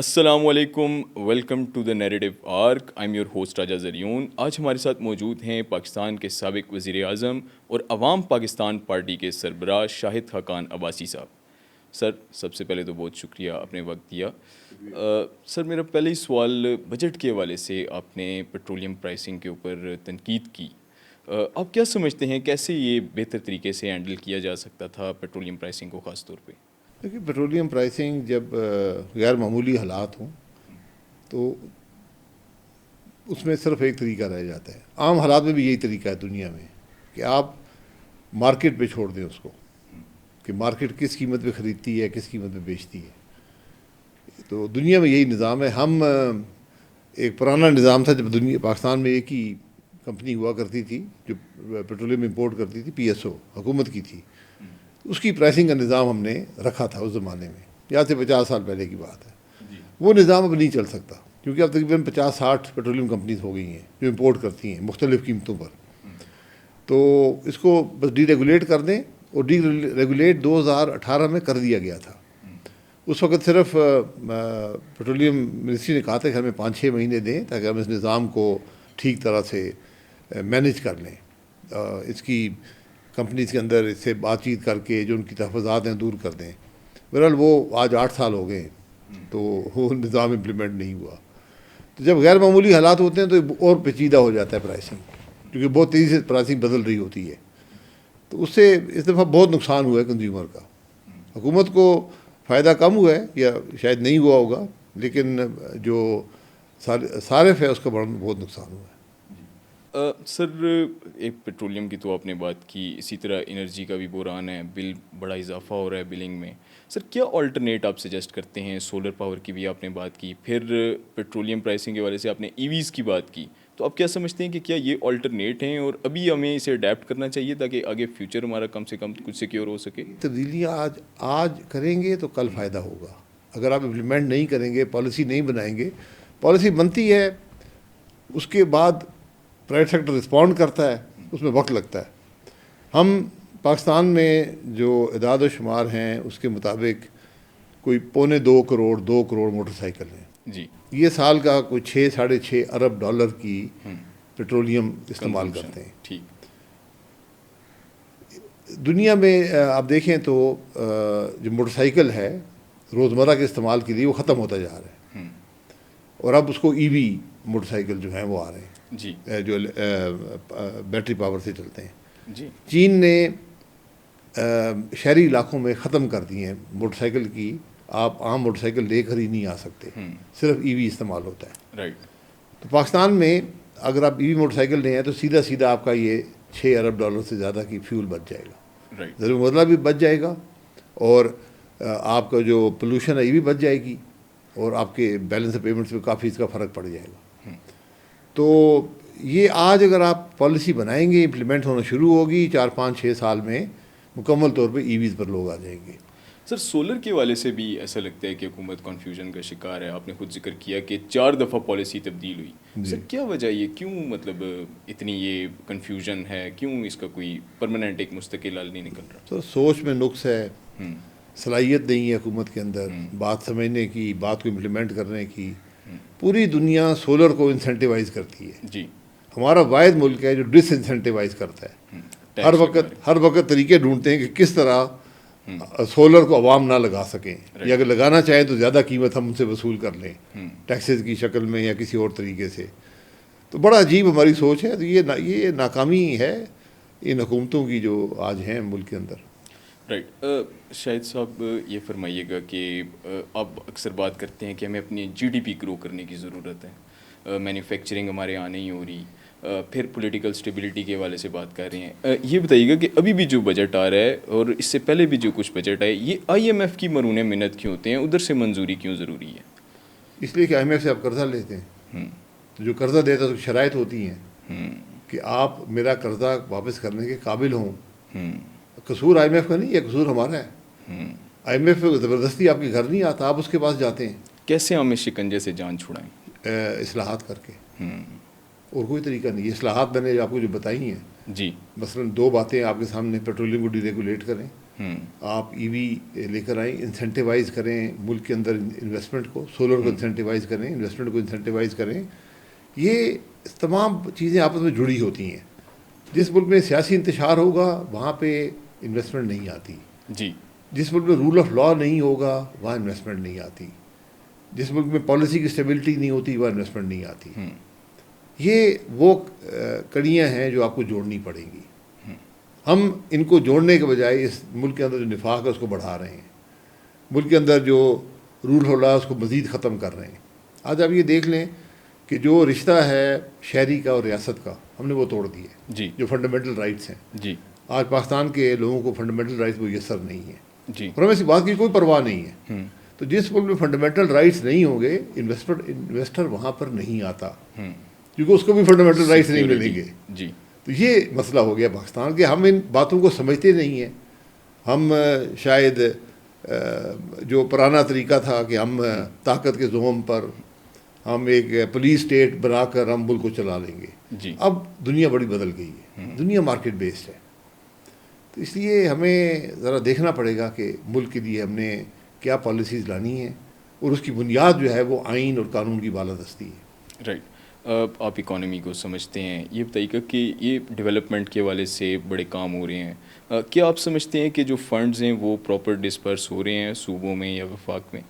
السلام علیکم، welcome to the narrative arc. I am your host Raja Zaryun. آج ہمارے ساتھ موجود ہیں پاکستان کے سابق وزیر اعظم اور عوام پاکستان پارٹی کے سربراہ شاہد خاقان عباسی صاحب. سر، سب سے پہلے تو بہت شکریہ، آپ نے وقت دیا. سر، میرا پہلا ہی سوال بجٹ کے حوالے سے. آپ نے پیٹرولیم پرائسنگ کے اوپر تنقید کی. آپ کیا سمجھتے ہیں کیسے یہ بہتر طریقے سے ہینڈل کیا جا سکتا تھا پیٹرولیم پرائسنگ کو خاص طور پہ؟ دیکھیے، پیٹرولیم پرائسنگ جب غیر معمولی حالات ہوں تو اس میں صرف ایک طریقہ رہ جاتا ہے. عام حالات میں بھی یہی طریقہ ہے دنیا میں کہ آپ مارکیٹ پہ چھوڑ دیں اس کو، کہ مارکیٹ کس قیمت پہ خریدتی ہے، کس قیمت پہ بیچتی ہے. تو دنیا میں یہی نظام ہے. ہم ایک پرانا نظام تھا جب پاکستان میں ایک ہی کمپنی ہوا کرتی تھی جو پیٹرولیم امپورٹ کرتی تھی، پی ایس او حکومت کی تھی. اس کی پرائسنگ کا نظام ہم نے رکھا تھا اس زمانے میں، یا سے 50 سال پہلے کی بات ہے. وہ نظام اب نہیں چل سکتا کیونکہ اب تقریباً 50-60 پیٹرولیم کمپنیز ہو گئی ہیں جو امپورٹ کرتی ہیں مختلف قیمتوں پر. تو اس کو بس ڈی ریگولیٹ کر دیں، اور ڈی ریگولیٹ 2018 میں کر دیا گیا تھا. اس وقت صرف پیٹرولیم منسٹری نے کہا تھا کہ ہمیں 5-6 مہینے دیں تاکہ ہم اس نظام کو ٹھیک طرح سے مینیج کر لیں، اس کی کمپنیز کے اندر اس سے بات چیت کر کے جو ان کی تحفظات ہیں دور کر دیں. بہرحال وہ آج 8 سال ہو گئے تو وہ نظام امپلیمنٹ نہیں ہوا. تو جب غیر معمولی حالات ہوتے ہیں تو اور پیچیدہ ہو جاتا ہے پرائسنگ، کیونکہ بہت تیزی سے پرائسنگ بدل رہی ہوتی ہے. تو اس سے اس دفعہ بہت نقصان ہوا ہے کنزیومر کا. حکومت کو فائدہ کم ہوا ہے یا شاید نہیں ہوا ہوگا، لیکن جو صارف ہے اس کا بہت نقصان ہوا ہے. سر، ایک پیٹرولیم کی تو آپ نے بات کی، اسی طرح انرجی کا بھی بحران ہے، بل بڑا اضافہ ہو رہا ہے بلنگ میں. سر، کیا آلٹرنیٹ آپ سجیسٹ کرتے ہیں؟ سولر پاور کی بھی آپ نے بات کی، پھر پیٹرولیم پرائسنگ کے والے سے آپ نے ای ویز کی بات کی. تو آپ کیا سمجھتے ہیں کہ کیا یہ آلٹرنیٹ ہیں اور ابھی ہمیں اسے اڈیپٹ کرنا چاہیے تاکہ آگے فیوچر ہمارا کم سے کم کچھ سیکیور ہو سکے؟ تبدیلیاں آج کریں گے تو کل فائدہ ہوگا. اگر آپ امپلیمنٹ نہیں کریں گے، پالیسی نہیں بنائیں گے، پالیسی بنتی ہے اس کے بعد پرائیویٹ سیکٹر رسپونڈ کرتا ہے، اس میں وقت لگتا ہے. ہم پاکستان میں جو اعداد و شمار ہیں اس کے مطابق کوئی 2.25 کروڑ موٹر سائیکل ہیں. جی. یہ سال کا کوئی 6-6.5 ارب ڈالر کی پیٹرولیم استعمال کرتے ہیں. ٹھیک. دنیا میں آپ دیکھیں تو جو موٹر سائیکل ہے روزمرہ کے استعمال کے لیے وہ ختم ہوتا جا رہا ہے، اور اب اس کو ای وی موٹر سائیکل جو ہیں وہ آ رہے ہیں. جی. جو بیٹری پاور سے چلتے ہیں. جی. چین نے شہری علاقوں میں ختم کر دی ہیں موٹر سائیکل کی. آپ عام موٹر سائیکل لے کر ہی نہیں آ سکتے، صرف ای وی استعمال ہوتا ہے. رائٹ. تو پاکستان میں اگر آپ ای وی موٹر سائیکل لیں ہیں تو سیدھا سیدھا آپ کا یہ 6 ارب ڈالر سے زیادہ کی فیول بچ جائے گا. ضرور مطلب بھی بچ جائے گا، اور آپ کا جو پولوشن ہے یہ بھی بچ جائے گی، اور آپ کے بیلنس پیمنٹس پہ کافی اس کا فرق پڑ جائے گا. تو یہ آج اگر آپ پالیسی بنائیں گے، امپلیمنٹ ہونا شروع ہوگی، 4-5-6 سال میں مکمل طور پہ ای ویز پر لوگ آ جائیں گے. سر، سولر کے والے سے بھی ایسا لگتا ہے کہ حکومت کنفیوژن کا شکار ہے. آپ نے خود ذکر کیا کہ 4 دفعہ پالیسی تبدیل ہوئی. سر، کیا وجہ یہ کیوں مطلب اتنی یہ کنفیوژن ہے؟ کیوں اس کا کوئی پرماننٹ ایک مستقل حل نہیں نکل رہا؟ تو سوچ میں نقص ہے، صلاحیت نہیں ہے حکومت کے اندر بات سمجھنے کی، بات کو امپلیمنٹ کرنے کی. پوری دنیا سولر کو انسینٹیوائز کرتی ہے. جی. ہمارا ہمارا واحد ملک ہے جو ڈس انسینٹیوائز کرتا ہے. ہر وقت طریقے ڈھونڈتے ہیں کہ کس طرح سولر کو عوام نہ لگا سکیں، یا اگر لگانا چاہیں تو زیادہ قیمت ہم ان سے وصول کر لیں ٹیکسز کی شکل میں یا کسی اور طریقے سے. تو بڑا عجیب ہماری سوچ ہے. تو یہ ناکامی ہے ان حکومتوں کی جو آج ہیں ملک کے اندر. رائٹ. شاہد صاحب، یہ فرمائیے گا کہ آپ اکثر بات کرتے ہیں کہ ہمیں اپنی جی ڈی پی گرو کرنے کی ضرورت ہے، مینوفیکچرنگ ہمارے یہاں نہیں ہو رہی، پھر پولیٹیکل اسٹیبلٹی کے حوالے سے بات کر رہے ہیں. یہ بتائیے گا کہ ابھی بھی جو بجٹ آ رہا ہے اور اس سے پہلے بھی جو کچھ بجٹ آئے، یہ آئی ایم ایف کی مرہون منت کیوں ہوتے ہیں؟ ادھر سے منظوری کیوں ضروری ہے؟ اس لیے کہ آئی ایم ایف سے آپ قرضہ لیتے ہیں، تو جو قرضہ دیتا ہے تو شرائط ہوتی ہیں کہ آپ میرا قرضہ واپس کرنے کے قابل ہوں. قصور آئی ایم ایف کا نہیں، یہ قصور ہمارا ہے. آئی ایم ایف زبردستی آپ کے گھر نہیں آتا، آپ اس کے پاس جاتے ہیں. کیسے ہم اس شکنجے سے جان چھڑائیں؟ اصلاحات کر کے، اور کوئی طریقہ نہیں. اصلاحات میں نے آپ کو جو بتائی ہیں، جی، مثلا 2 باتیں آپ کے سامنے: پیٹرولیم کو ڈی ریگولیٹ کریں، آپ ای وی لے کر آئیں, انسینٹیوائز کریں ملک کے اندر انویسٹمنٹ کو, سولر کو انسینٹیوائز کریں, انویسٹمنٹ کو انسینٹیوائز کریں. یہ تمام چیزیں آپس میں جڑی ہوتی ہیں. جس ملک میں سیاسی انتشار ہوگا وہاں پہ انویسٹمنٹ نہیں آتی. جی. جس ملک میں رول آف لا نہیں ہوگا وہاں انویسٹمنٹ نہیں آتی. جس ملک میں پالیسی کی اسٹیبلٹی نہیں ہوتی وہاں انویسٹمنٹ نہیں آتی. یہ وہ کڑیاں ہیں جو آپ کو جوڑنی پڑیں گی. ہم ان کو جوڑنے کے بجائے اس ملک کے اندر جو نفاق ہے اس کو بڑھا رہے ہیں. ملک کے اندر جو رول آف لا اس کو مزید ختم کر رہے ہیں. آج آپ یہ دیکھ لیں کہ جو رشتہ ہے شہری کا اور ریاست کا ہم نے وہ توڑ دیے. جی. جو فنڈامنٹل رائٹس ہیں. جی. آج پاکستان کے لوگوں کو فنڈامنٹل رائٹس میسر نہیں ہیں. جی. اور ہمیں اس بات کی کوئی پرواہ نہیں ہے. تو جس ملک میں فنڈامنٹل رائٹس نہیں ہوں گے انویسٹر وہاں پر نہیں آتا, کیونکہ اس کو بھی فنڈامنٹل رائٹس نہیں ملیں گے. جی. تو یہ مسئلہ ہو گیا پاکستان کہ ہم ان باتوں کو سمجھتے نہیں ہیں. ہم شاید جو پرانا طریقہ تھا کہ ہم طاقت کے زوم پر ہم ایک پولیس اسٹیٹ بنا کر ہم ملک کو چلا لیں گے. جی. اب دنیا بڑی بدل گئی ہے. دنیا مارکیٹ بیسڈ ہے. تو اس لیے ہمیں ذرا دیکھنا پڑے گا کہ ملک کے لیے ہم نے کیا پالیسیز لانی ہیں, اور اس کی بنیاد جو ہے وہ آئین اور قانون کی بالادستی ہے. رائٹ. آپ اکانومی کو سمجھتے ہیں, یہ بتائیے کہ یہ ڈیولپمنٹ کے والے سے بڑے کام ہو رہے ہیں. کیا آپ سمجھتے ہیں کہ جو فنڈز ہیں وہ پراپر ڈسپرس ہو رہے ہیں صوبوں میں یا وفاق میں؟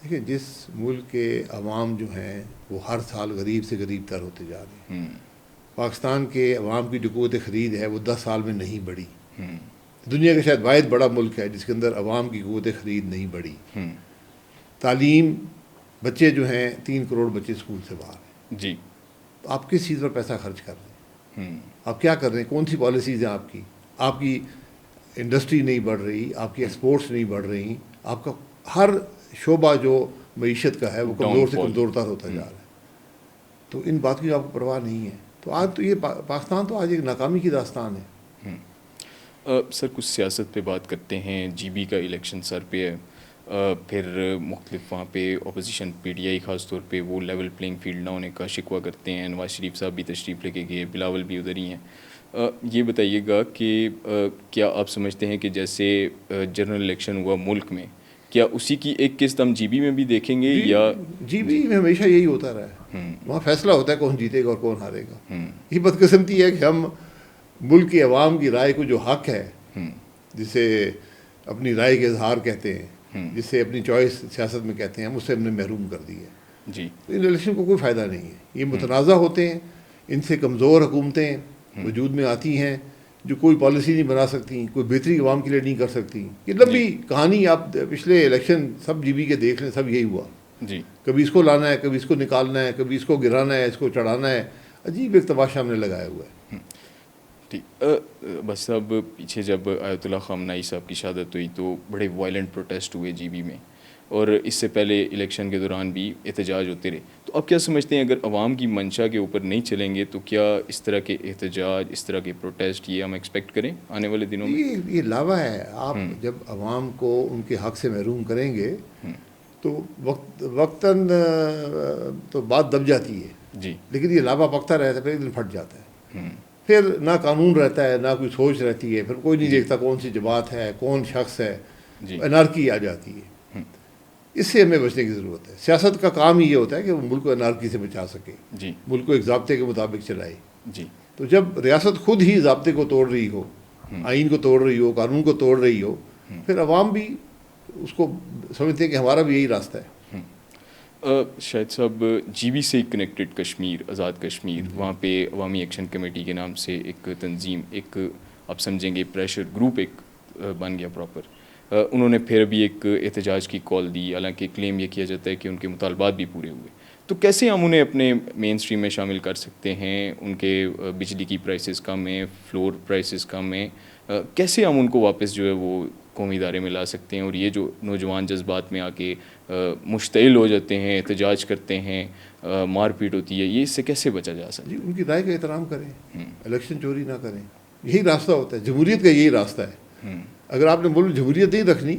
دیکھیں, جس ملک کے عوام جو ہیں وہ ہر سال غریب سے غریب تر ہوتے جا رہے ہیں. پاکستان کے عوام کی جو قوت خرید ہے وہ 10 سال میں نہیں بڑھی. دنیا کا شاید واحد بڑا ملک ہے جس کے اندر عوام کی قوت خرید نہیں بڑھی. تعلیم, بچے جو ہیں 3 کروڑ بچے اسکول سے باہر ہیں. جی. آپ کس چیز پر پیسہ خرچ کر رہے ہیں؟ آپ کیا کر رہے ہیں؟ کون سی پالیسیز ہیں آپ کی؟ آپ کی انڈسٹری نہیں بڑھ رہی, آپ کی ایکسپورٹس نہیں بڑھ رہی, آپ کا ہر شعبہ جو معیشت کا ہے وہ کمزور سے کمزور تر ہوتا جا رہا ہے. تو ان بات کی آپ کو پرواہ نہیں ہے. تو آج تو یہ پاکستان تو آج ایک ناکامی کی داستان ہے. سر کچھ سیاست پہ بات کرتے ہیں. جی بی کا الیکشن سر پہ ہے, پھر مختلف وہاں پہ اپوزیشن پی ٹی آئی خاص طور پہ وہ لیول پلینگ فیلڈ نہ ہونے کا شکوہ کرتے ہیں. نواز شریف صاحب بھی تشریف لے کے گئے, بلاول بھی ادھر ہی ہیں. یہ بتائیے گا کہ کیا آپ سمجھتے ہیں کہ جیسے جنرل الیکشن ہوا ملک میں, کیا اسی کی ایک قسط ہم جی بی میں بھی دیکھیں گے یا؟ جی بی میں ہمیشہ یہی ہوتا رہا ہے. وہاں فیصلہ ہوتا ہے کون جیتے گا اور کون ہارے گا. یہ بدقسمتی ہے کہ ہم ملک کی عوام کی رائے کو جو حق ہے, جسے اپنی رائے کے اظہار کہتے ہیں, جسے اپنی چوائس سیاست میں کہتے ہیں, ہم اس سے ہم نے محروم کر دی ہے. جی. ان الیکشن کو کوئی فائدہ نہیں ہے. یہ متنازع ہوتے ہیں, ان سے کمزور حکومتیں وجود میں آتی ہیں جو کوئی پالیسی نہیں بنا سکتی, کوئی بہتری عوام کے لیے نہیں کر سکتی. یہ لمبی کہانی, آپ پچھلے الیکشن سب جی بی کے دیکھ لیں, سب یہی ہوا. جی. کبھی اس کو لانا ہے, کبھی اس کو نکالنا ہے, کبھی اس کو گرانا ہے, اس کو چڑھانا ہے. عجیب ایک تماشا ہم نے لگایا ہوا ہے. ٹھیک. بس صاحب پیچھے جب آیت اللہ خامنہ ای صاحب کی شہادت ہوئی تو بڑے وائلنٹ پروٹیسٹ ہوئے جی بی میں, اور اس سے پہلے الیکشن کے دوران بھی احتجاج ہوتے رہے. تو آپ کیا سمجھتے ہیں اگر عوام کی منشا کے اوپر نہیں چلیں گے تو کیا اس طرح کے احتجاج, اس طرح کے پروٹیسٹ یہ ہم ایکسپیکٹ کریں آنے والے دنوں میں؟ یہ لاوا ہے. آپ جب عوام کو ان کے حق سے محروم کریں گے تو وقتاً تو بات دب جاتی ہے. جی. لیکن یہ لاوا پکتا رہتا ہے, پھر ایک دن پھٹ جاتا ہے. پھر نہ قانون رہتا ہے, نہ کوئی سوچ رہتی ہے, پھر کوئی نہیں دیکھتا کون سی جماعت ہے, کون شخص ہے. انارکی آ جاتی ہے. اس سے ہمیں بچنے کی ضرورت ہے. سیاست کا کام ہی یہ ہوتا ہے کہ وہ ملک کو انارکی سے بچا سکے, ملک کو ایک ضابطے کے مطابق چلائے. جی. تو جب ریاست خود ہی ضابطے کو توڑ رہی ہو, آئین کو توڑ رہی ہو, قانون کو توڑ رہی ہو, پھر عوام بھی اس کو سمجھتے ہیں کہ ہمارا بھی یہی راستہ ہے. شاہد صاحب, جی بی سے کنیکٹڈ کشمیر, آزاد کشمیر, وہاں پہ عوامی ایکشن کمیٹی کے نام سے ایک تنظیم, ایک آپ سمجھیں گے پریشر گروپ ایک بن گیا پراپر. انہوں نے پھر بھی ایک احتجاج کی کال دی, حالانکہ کلیم یہ کیا جاتا ہے کہ ان کے مطالبات بھی پورے ہوئے. تو کیسے ہم انہیں اپنے مین اسٹریم میں شامل کر سکتے ہیں؟ ان کے بجلی کی پرائسز کم ہیں, فلور پرائسز کم ہیں, کیسے ہم ان کو واپس جو ہے وہ قومی ادارے میں لا سکتے ہیں؟ اور یہ جو نوجوان جذبات میں آ کے مشتعل ہو جاتے ہیں, احتجاج کرتے ہیں, مار پیٹ ہوتی ہے, یہ اس سے کیسے بچا جا سکتا ہے؟ جی, ان کی رائے کا احترام کریں, الیکشن چوری نہ کریں. یہی راستہ ہوتا ہے, جمہوریت کا یہی راستہ ہے. اگر آپ نے ملک جمہوریت نہیں رکھنی,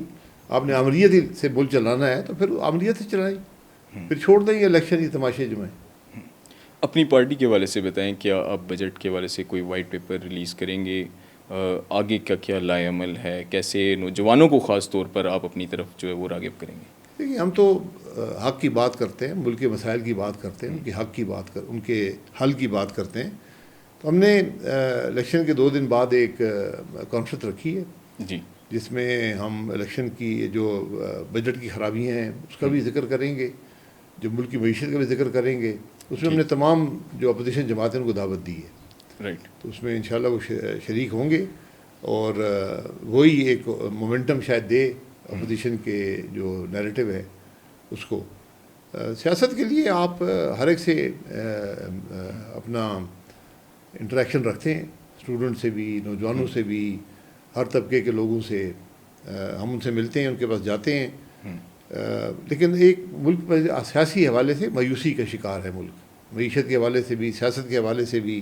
آپ نے آمریت سے ملک چلانا ہے, تو پھر آمریت سے چلائیں, پھر چھوڑ دیں یہ الیکشن یہ تماشے جو ہیں. اپنی پارٹی کے حوالے سے بتائیں, کیا آپ بجٹ کے حوالے سے کوئی وائٹ پیپر ریلیز کریں گے آگے کا کیا لائے عمل ہے، کیسے نوجوانوں کو خاص طور پر آپ اپنی طرف جو ہے وہ راغب کریں گے؟ دیکھیے ہم تو حق کی بات کرتے ہیں، ملک کے مسائل کی بات کرتے ہیں، ان کے حق کی بات ان کے حل کی بات کرتے ہیں. تو ہم نے الیکشن کے 2 دن بعد ایک کانفرنس رکھی ہے جی جس میں ہم الیکشن کی جو بجٹ کی خرابیاں ہیں اس کا بھی ذکر کریں گے، جو ملک کی معیشت کا بھی ذکر کریں گے. اس میں ہم نے تمام جو اپوزیشن جماعتیں ان کو دعوت دی ہے، رائٹ. تو اس میں انشاءاللہ وہ شریک ہوں گے اور وہی ایک مومنٹم شاید دے اپوزیشن کے جو نیریٹو ہے اس کو. سیاست کے لیے آپ ہر ایک سے اپنا انٹریکشن رکھتے ہیں، اسٹوڈنٹ سے بھی، نوجوانوں سے بھی، ہر طبقے کے لوگوں سے ہم ان سے ملتے ہیں، ان کے پاس جاتے ہیں. لیکن ایک ملک پر سیاسی حوالے سے مایوسی کا شکار ہے ملک، معیشت کے حوالے سے بھی، سیاست کے حوالے سے بھی.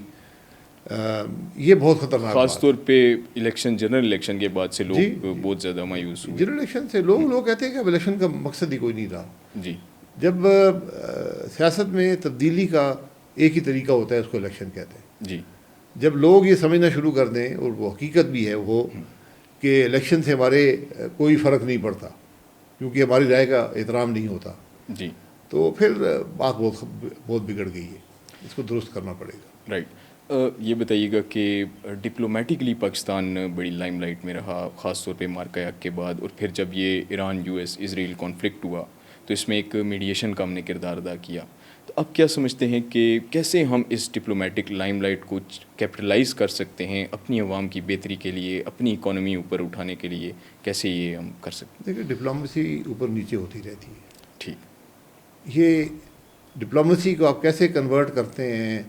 یہ بہت خطرناک خاص بات طور پہ جنرل الیکشن کے بعد سے جی لوگ بہت زیادہ مایوس ہوئے. جنرل الیکشن سے لوگ کہتے ہیں کہ اب الیکشن کا مقصد ہی کوئی نہیں رہا. جی جب سیاست میں تبدیلی کا ایک ہی طریقہ ہوتا ہے، اس کو الیکشن کہتے ہیں. جی جب لوگ یہ سمجھنا شروع کر دیں، اور وہ حقیقت بھی ہے وہ، کہ الیکشن سے ہمارے کوئی فرق نہیں پڑتا کیونکہ ہماری رائے کا احترام نہیں ہوتا، جی تو پھر بات بہت بگڑ گئی ہے. اس کو درست کرنا پڑے گا. رائٹ. یہ بتائیے گا کہ ڈپلومیٹکلی پاکستان بڑی لائم لائٹ میں رہا، خاص طور پہ مارکا یاک کے بعد، اور پھر جب یہ ایران US اسرائیل کانفلکٹ ہوا تو اس میں ایک میڈیشن کا ہم نے کردار ادا کیا. تو اب کیا سمجھتے ہیں کہ کیسے ہم اس ڈپلومیٹک لائم لائٹ کو کیپٹلائز کر سکتے ہیں اپنی عوام کی بہتری کے لیے، اپنی اکانومی اوپر اٹھانے کے لیے، کیسے یہ ہم کر سکتے ہیں؟ دیکھیے ڈپلومیسی اوپر نیچے ہوتی رہتی ہے. ٹھیک. یہ ڈپلومیسی کو آپ کیسے کنورٹ کرتے ہیں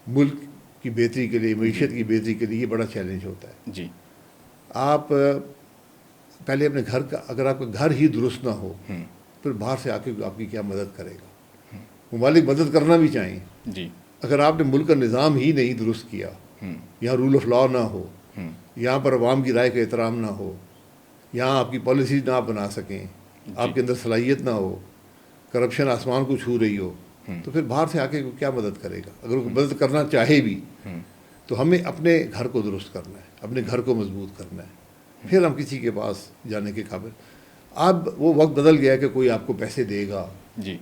ملک کی بہتری کے لیے، معیشت کی بہتری کے لیے، یہ بڑا چیلنج ہوتا ہے. جی آپ پہلے اپنے گھر کا، اگر آپ کا گھر ہی درست نہ ہو پھر باہر سے آ کے آپ کی کیا مدد کرے گا. ممالک مدد کرنا بھی چاہیں، جی اگر آپ نے ملک کا نظام ہی نہیں درست کیا، یہاں رول آف لا نہ ہو، یہاں پر عوام کی رائے کا احترام نہ ہو، یہاں آپ کی پالیسیز نہ بنا سکیں، آپ کے اندر صلاحیت نہ ہو، کرپشن آسمان کو چھو رہی ہو، تو پھر باہر سے آ کے کیا مدد کرے گا. اگر وہ مدد کرنا چاہے بھی تو ہمیں اپنے گھر کو درست کرنا ہے، اپنے گھر کو مضبوط کرنا ہے، پھر ہم کسی کے پاس جانے کے قابل. اب وہ وقت بدل گیا کہ کوئی آپ کو پیسے دے گا. جی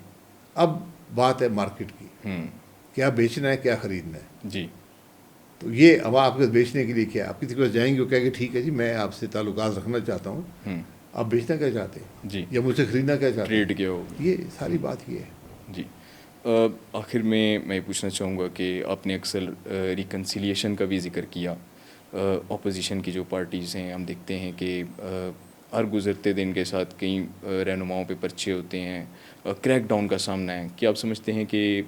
اب بات ہے مارکیٹ کی، کیا بیچنا ہے، کیا خریدنا ہے. جی تو یہ اب آپ کے بیچنے کے لیے کیا، آپ کسی کے پاس جائیں گے، وہ کہہ کہ ٹھیک ہے جی میں آپ سے تعلقات رکھنا چاہتا ہوں، آپ بیچنا کیا چاہتے ہیں جی یا مجھ سے خریدنا کیا چاہتے ہیں. ٹریڈ کیا ہوگا. یہ ساری بات یہ ہے. جی. آخر میں یہ پوچھنا چاہوں گا کہ آپ نے اکثر ریکنسیلیشن کا بھی ذکر کیا. اپوزیشن کی جو پارٹیز ہیں، ہم دیکھتے ہیں کہ ہر گزرتے دن کے ساتھ کئی رہنماؤں پہ پرچے ہوتے ہیں، کریک ڈاؤن کا سامنا ہے. کیا آپ سمجھتے ہیں کہ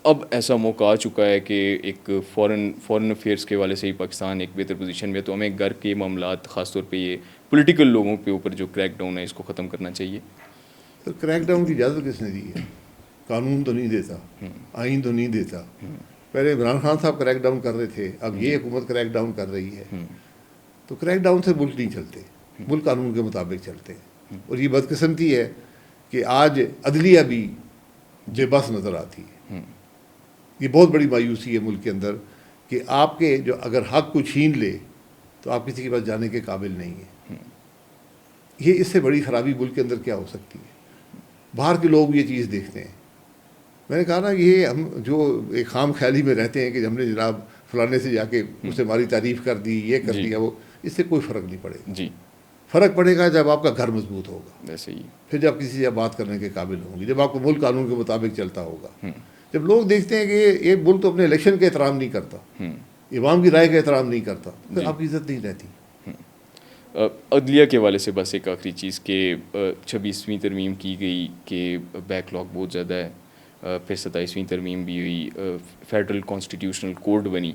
اب ایسا موقع آ چکا ہے کہ ایک فورن افیئرس کے والے سے ہی پاکستان ایک بہتر پوزیشن میں ہے، تو ہمیں گھر کے معاملات، خاص طور پہ یہ پولیٹیکل لوگوں کے اوپر جو کریک ڈاؤن ہے، اس کو ختم کرنا چاہیے؟ تو کریک ڈاؤن کی اجازت کس نے دی ہے؟ قانون تو نہیں دیتا، آئین تو نہیں دیتا. پہلے عمران خان صاحب کریک ڈاؤن کر رہے تھے، اب یہ حکومت کریک ڈاؤن کر رہی ہے. تو کریک ڈاؤن سے ملک نہیں چلتے، ملک قانون کے مطابق چلتے ہیں. اور یہ بدقسمتی ہے کہ آج عدلیہ بھی بے بس نظر آتی ہے. یہ بہت بڑی مایوسی ہے ملک کے اندر کہ آپ کے جو اگر حق کو چھین لے تو آپ کسی کے پاس جانے کے قابل نہیں ہیں. یہ اس سے بڑی خرابی ملک کے اندر کیا ہو سکتی ہے؟ باہر کے لوگ یہ چیز دیکھتے ہیں. میں نے کہا نا، یہ ہم جو ایک خام خیالی میں رہتے ہیں کہ ہم نے جناب فلانے سے جا کے اس سے ہماری تعریف کر دی، یہ کر دیا، وہ، اس سے کوئی فرق نہیں پڑے گا. جی فرق پڑے گا جب آپ کا گھر مضبوط ہوگا، ویسے ہی. پھر جب کسی سے بات کرنے کے قابل ہوں گے، جب آپ کو ملک قانون کے مطابق چلتا ہوگا. جب لوگ دیکھتے ہیں کہ یہ ملک تو اپنے الیکشن کا احترام نہیں کرتا، عوام کی رائے کا احترام نہیں کرتا، پھر آپ کی عزت نہیں رہتی. عدلیہ کے حوالے سے بس ایک آخری چیز کہ 26ویں ترمیم کی گئی کہ بیک لاگ بہت زیادہ ہے، پھر 27ویں ترمیم بھی ہوئی، فیڈرل کانسٹیٹیوشنل کوڈ بنی.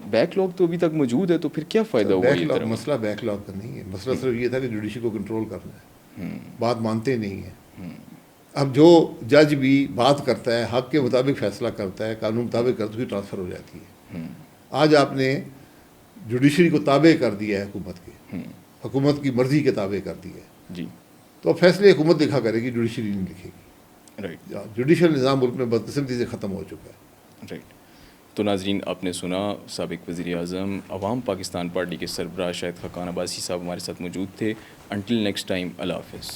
بیک لاگ تو ابھی تک موجود ہے، تو پھر کیا فائدہ ہوا یہ ترمیم؟ مسئلہ بیک لاگ کا نہیں ہے، مسئلہ صرف یہ تھا کہ جوڈیشری کو کنٹرول کرنا ہے. بات مانتے نہیں ہیں. اب جو جج بھی بات کرتا ہے، حق کے مطابق فیصلہ کرتا ہے، قانون مطابق کرتا ہے، اس کی ٹرانسفر ہو جاتی ہے. آج آپ نے جوڈیشری کو تابع کر دیا ہے حکومت کے، حکومت کی مرضی کے تابع کر دیا ہے. جی. تو اب فیصلے حکومت لکھا کرے گی، جوڈیشری نہیں لکھے گی. رائٹ. جوڈیشل نظام ملک میں بدقسمتی سے ختم ہو چکا ہے. رائٹ. تو ناظرین آپ نے سنا سابق وزیر اعظم عوام پاکستان پارٹی کے سربراہ شاہد خاقان عباسی صاحب ہمارے ساتھ موجود تھے. انٹل نیکسٹ ٹائم اللہ حافظ.